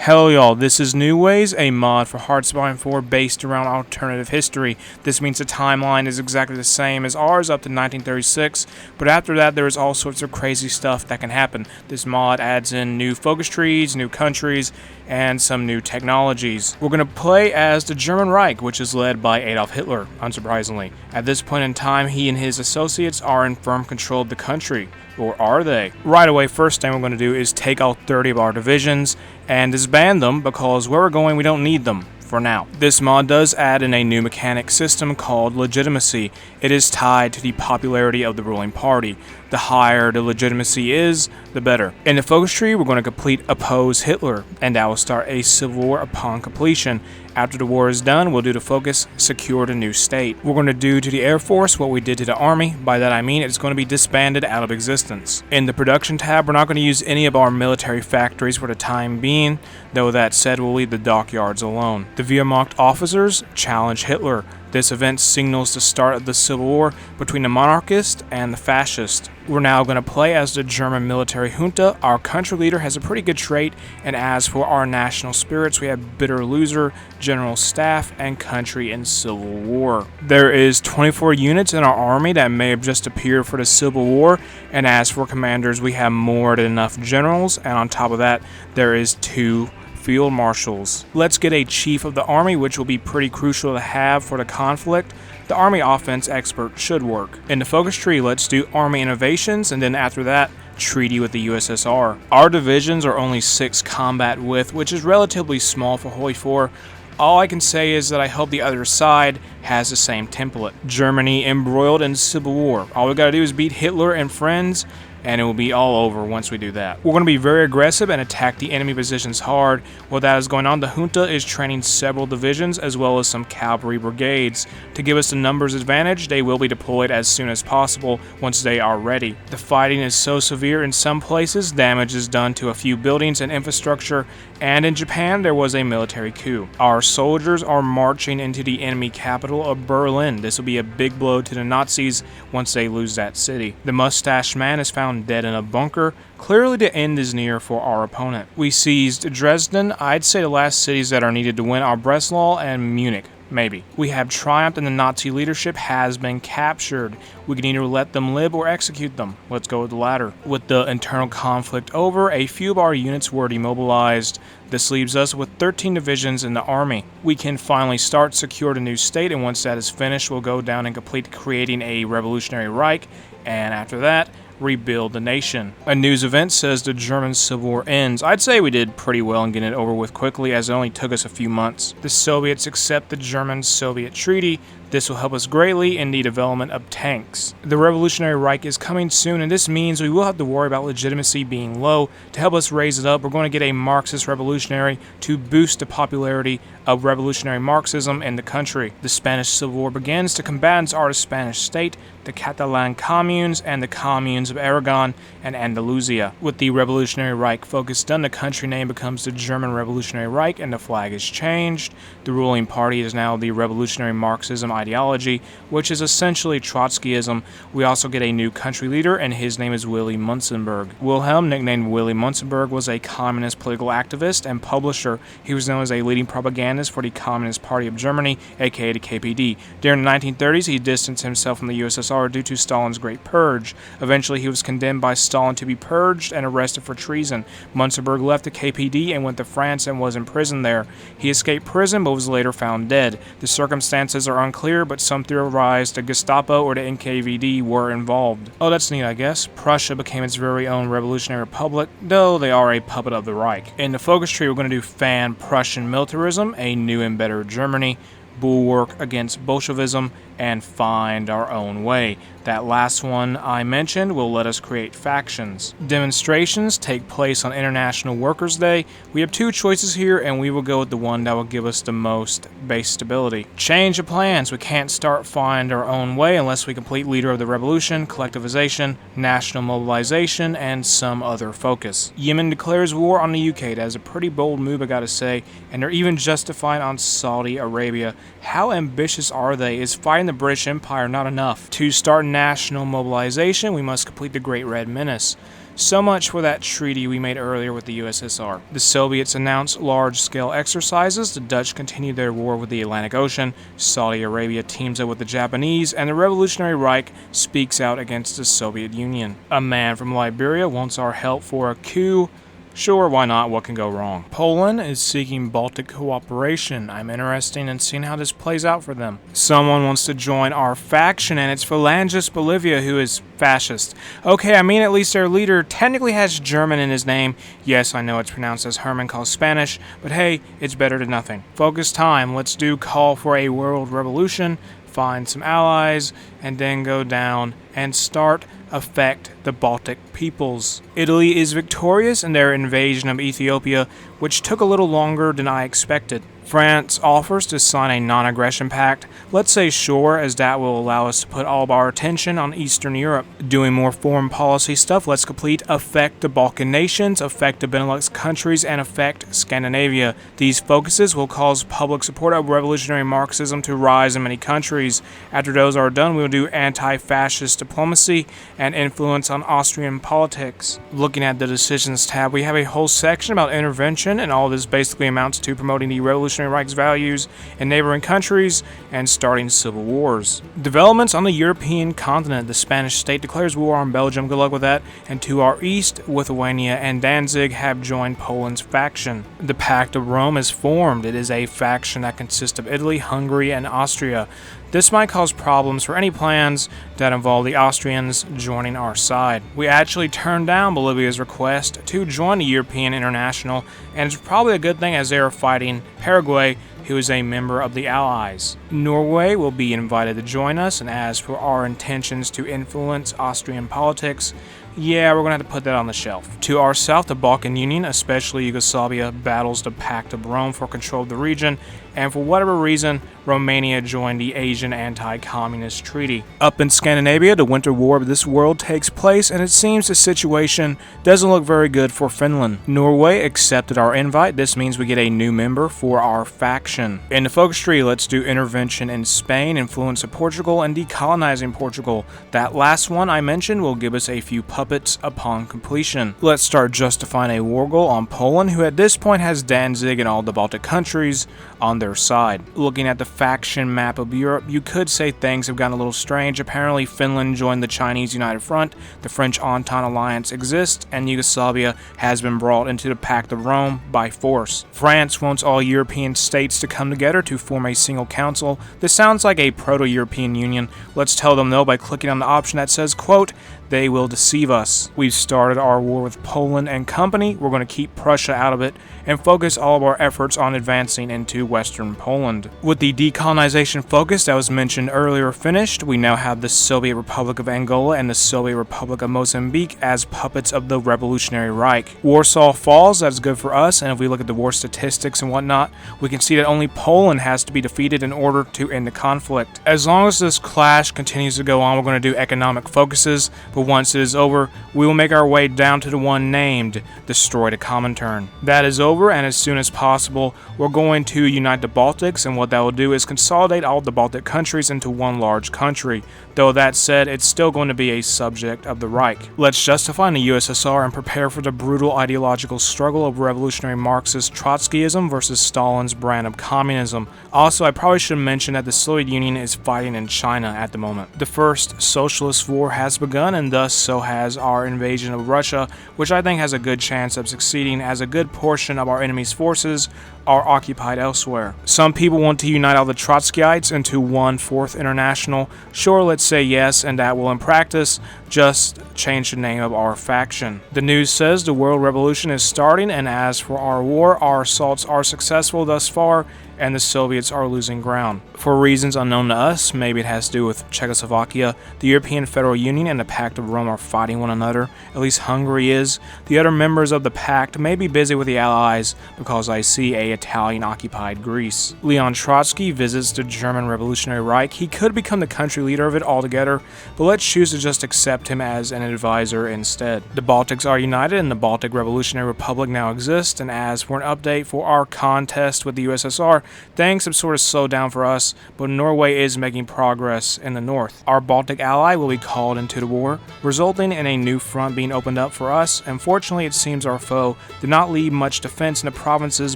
Hell y'all, this is New Ways, a mod for Hearthstone 4 based around alternative history. This means the timeline is exactly the same as ours up to 1936, but after that there is all sorts of crazy stuff that can happen. This mod adds in new focus trees, new countries, and some new technologies. We're going to play as the German Reich, which is led by Adolf Hitler, unsurprisingly. At this point in time, he and his associates are in firm control of the country. Or are they? Right away, first thing we're going to do is take out 30 of our divisions and disband them because where we're going, we don't need them for now. This mod does add in a new mechanic system called Legitimacy. It is tied to the popularity of the ruling party. The higher the legitimacy is, the better. In the focus tree, we're going to complete Oppose Hitler, and that will start a civil war upon completion. After the war is done, we'll do the focus, secure the new state. We're going to do to the Air Force what we did to the Army. By that I mean it's going to be disbanded out of existence. In the production tab, we're not going to use any of our military factories for the time being, though that said, we'll leave the dockyards alone. The Wehrmacht officers challenge Hitler. This event signals the start of the civil war between the monarchist and the fascist. We're now going to play as the German military junta. Our country leader has a pretty good trait, and as for our national spirits, we have bitter loser, general staff, and country in civil war. There is 24 units in our army that may have just appeared for the civil war, and as for commanders, we have more than enough generals, and on top of that, there is 2 field marshals. Let's get a chief of the army, which will be pretty crucial to have for the conflict. The army offense expert should work. In the focus tree, let's do army innovations, and then after that, treaty with the USSR. Our divisions are only 6 combat width, which is relatively small for Holy 4. All I can say is that I hope the other side has the same template. Germany embroiled in civil war. All we gotta do is beat Hitler and friends, and it will be all over once we do that. We're going to be very aggressive and attack the enemy positions hard. While that is going on, the junta is training several divisions as well as some cavalry brigades. To give us the numbers advantage, they will be deployed as soon as possible once they are ready. The fighting is so severe in some places, damage is done to a few buildings and infrastructure, and in Japan there was a military coup. Our soldiers are marching into the enemy capital of Berlin. This will be a big blow to the Nazis once they lose that city. The mustached man is found dead in a bunker. Clearly the end is near for our opponent. We seized Dresden. I'd say the last cities that are needed to win are Breslau and Munich. Maybe. We have triumphed and the Nazi leadership has been captured. We can either let them live or execute them. Let's go with the latter. With the internal conflict over, a few of our units were demobilized. This leaves us with 13 divisions in the army. We can finally start secure the new state, and once that is finished, we'll go down and complete creating a Revolutionary Reich, and after that, rebuild the nation. A news event says the German Civil War ends. I'd say we did pretty well in getting it over with quickly, as it only took us a few months. The Soviets accept the German-Soviet Treaty. This will help us greatly in the development of tanks. The Revolutionary Reich is coming soon, and this means we will have to worry about legitimacy being low. To help us raise it up, we're going to get a Marxist revolutionary to boost the popularity of revolutionary Marxism in the country. The Spanish Civil War begins. The combatants are the Spanish state, the Catalan communes, and the communes of Aragon and Andalusia. With the Revolutionary Reich focus done, the country name becomes the German Revolutionary Reich, and the flag is changed. The ruling party is now the Revolutionary Marxism ideology, which is essentially Trotskyism. We also get a new country leader, and his name is Willy Munzenberg. Wilhelm, nicknamed Willy Munzenberg, was a communist political activist and publisher. He was known as a leading propagandist for the Communist Party of Germany, aka the KPD. During the 1930s, he distanced himself from the USSR due to Stalin's Great Purge. Eventually, he was condemned by Stalin to be purged and arrested for treason. Munzenberg left the KPD and went to France and was imprisoned there. He escaped prison but was later found dead. The circumstances are unclear, but some theorize the Gestapo or the NKVD were involved. Oh, that's neat, I guess. Prussia became its very own revolutionary republic, though they are a puppet of the Reich. In the focus tree, we're going to do fan Prussian militarism, a new and better Germany, bulwark against Bolshevism, and find our own way. That last one I mentioned will let us create factions. Demonstrations take place on International Workers' Day. We have 2 choices here, and we will go with the one that will give us the most base stability. Change of plans. We can't start find our own way unless we complete Leader of the Revolution, collectivization, national mobilization, and some other focus. Yemen declares war on the UK. That is a pretty bold move, I gotta say, and they're even justified on Saudi Arabia. How ambitious are they? Is fighting the British Empire not enough? To start national mobilization, we must complete the Great Red Menace. So much for that treaty we made earlier with the USSR. The Soviets announced large-scale exercises, the Dutch continued their war with the Atlantic Ocean, Saudi Arabia teams up with the Japanese, and the Revolutionary Reich speaks out against the Soviet Union. A man from Liberia wants our help for a coup. Sure, why not? What can go wrong? Poland is seeking Baltic cooperation. I'm interested in seeing how this plays out for them. Someone wants to join our faction, and it's Phalangist Bolivia, who is fascist. Okay, I mean, at least their leader technically has German in his name. Yes, I know it's pronounced as Herman calls Spanish, but hey, it's better than nothing. Focus time. Let's do call for a world revolution, find some allies, and then go down and start affect the Baltic peoples. Italy is victorious in their invasion of Ethiopia, which took a little longer than I expected. France offers to sign a non-aggression pact. Let's say sure, as that will allow us to put all of our attention on Eastern Europe. Doing more foreign policy stuff, let's complete affect the Balkan nations, affect the Benelux countries, and affect Scandinavia. These focuses will cause public support of revolutionary Marxism to rise in many countries. After those are done, we will do anti-fascist diplomacy and influence on Austrian politics. Looking at the decisions tab, we have a whole section about intervention, and all this basically amounts to promoting the Revolutionary Reich's values in neighboring countries and starting civil wars. Developments on the European continent. The Spanish state declares war on Belgium. Good luck with that. And to our east, Lithuania and Danzig have joined Poland's faction. The Pact of Rome is formed. It is a faction that consists of Italy, Hungary, and Austria. This might cause problems for any plans that involve the Austrians joining our side. We actually turned down Bolivia's request to join the European International, and it's probably a good thing as they are fighting Paraguay, who is a member of the Allies. Norway will be invited to join us, and as for our intentions to influence Austrian politics, yeah, we're going to have to put that on the shelf. To our south, the Balkan Union, especially Yugoslavia, battles the Pact of Rome for control of the region, and for whatever reason, Romania joined the Asian Anti-Communist Treaty. Up in Scandinavia, the Winter War of this world takes place, and it seems the situation doesn't look very good for Finland. Norway accepted our invite. This means we get a new member for our faction. In the focus tree, let's do intervention in Spain, influence of Portugal, and decolonizing Portugal. That last one I mentioned will give us a few puppets upon completion. Let's start justifying a war goal on Poland, who at this point has Danzig and all the Baltic countries on their side. Looking at the faction map of Europe, you could say things have gotten a little strange. Apparently, Finland joined the Chinese United Front, the French Entente Alliance exists, and Yugoslavia has been brought into the Pact of Rome by force. France wants all European states to come together to form a single council. This sounds like a proto-European Union. Let's tell them no by clicking on the option that says, quote, they will deceive us. We've started our war with Poland and company. We're going to keep Prussia out of it and focus all of our efforts on advancing into Western Poland. With the decolonization focus that was mentioned earlier finished, we now have the Soviet Republic of Angola and the Soviet Republic of Mozambique as puppets of the Revolutionary Reich. Warsaw falls, that's good for us, and if we look at the war statistics and whatnot, we can see that only Poland has to be defeated in order to end the conflict. As long as this clash continues to go on, we're going to do economic focuses, but once it is over, we will make our way down to the one named Destroy the Comintern. That is over, and as soon as possible, we're going to unite the Baltics, and what that will do is consolidate all the Baltic countries into one large country. Though that said, it's still going to be a subject of the Reich. Let's justify in the USSR and prepare for the brutal ideological struggle of revolutionary Marxist Trotskyism versus Stalin's brand of communism. Also, I probably should mention that the Soviet Union is fighting in China at the moment. The first socialist war has begun, and thus so has our invasion of Russia, which I think has a good chance of succeeding as a good portion of our enemy's forces are occupied elsewhere. Some people want to unite all the Trotskyites into one fourth international. Sure, let's say yes, and that will in practice just change the name of our faction. The news says the world revolution is starting, and as for our war, our assaults are successful thus far, and the Soviets are losing ground. For reasons unknown to us, maybe it has to do with Czechoslovakia, the European Federal Union and the Pact of Rome are fighting one another, at least Hungary is. The other members of the Pact may be busy with the Allies because I see a Italian-occupied Greece. Leon Trotsky visits the German Revolutionary Reich. He could become the country leader of it altogether, but let's choose to just accept him as an advisor instead. The Baltics are united and the Baltic Revolutionary Republic now exists, and as for an update for our contest with the USSR, things have sort of slowed down for us, but Norway is making progress in the north. Our Baltic ally will be called into the war, resulting in a new front being opened up for us. Unfortunately, it seems our foe did not leave much defense in the provinces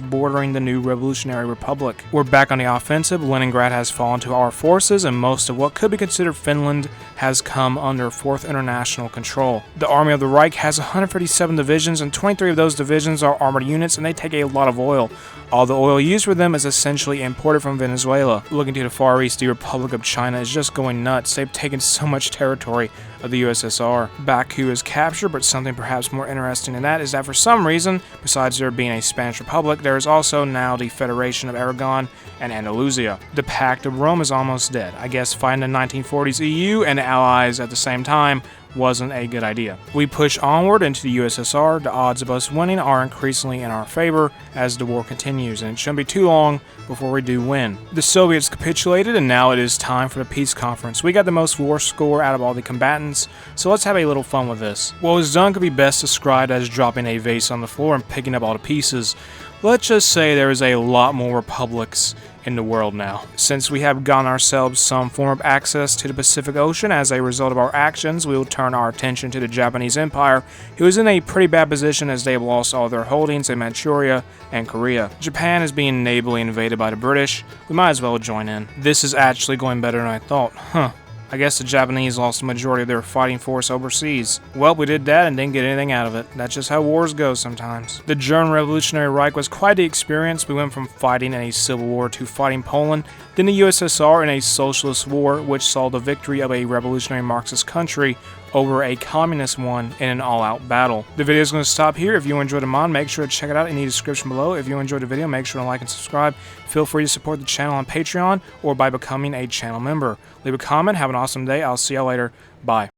bordering the new Revolutionary Republic. We're back on the offensive. Leningrad has fallen to our forces, and most of what could be considered Finland has come under 4th International control. The army of the Reich has 157 divisions, and 23 of those divisions are armored units, and they take a lot of oil. All the oil used for them is essentially imported from Venezuela. Looking to the Far East, the Republic of China is just going nuts. They've taken so much territory of the USSR. Baku is captured, but something perhaps more interesting than that is that for some reason, besides there being a Spanish Republic, there is also now the Federation of Aragon and Andalusia. The Pact of Rome is almost dead. I guess fighting the 1940s EU and allies at the same time wasn't a good idea. We push onward into the USSR. The odds of us winning are increasingly in our favor as the war continues, and it shouldn't be too long before we do win. The Soviets capitulated, and now it is time for the peace conference. We got the most war score out of all the combatants, so let's have a little fun with this. What was done could be best described as dropping a vase on the floor and picking up all the pieces. Let's just say there is a lot more republics in the world now. Since we have gotten ourselves some form of access to the Pacific Ocean as a result of our actions, we will turn our attention to the Japanese Empire, who is in a pretty bad position as they have lost all their holdings in Manchuria and Korea. Japan is being nably invaded by the British. We might as well join in. This is actually going better than I thought. I guess the Japanese lost the majority of their fighting force overseas. Well, we did that and didn't get anything out of it. That's just how wars go sometimes. The German Revolutionary Reich was quite the experience. We went from fighting in a civil war to fighting Poland, then the USSR in a socialist war, which saw the victory of a revolutionary Marxist country over a communist one in an all-out battle. The video is going to stop here. If you enjoyed the mod, make sure to check it out in the description below. If you enjoyed the video, make sure to like and subscribe. Feel free to support the channel on Patreon or by becoming a channel member. Leave a comment. Have an awesome day. I'll see y'all later. Bye.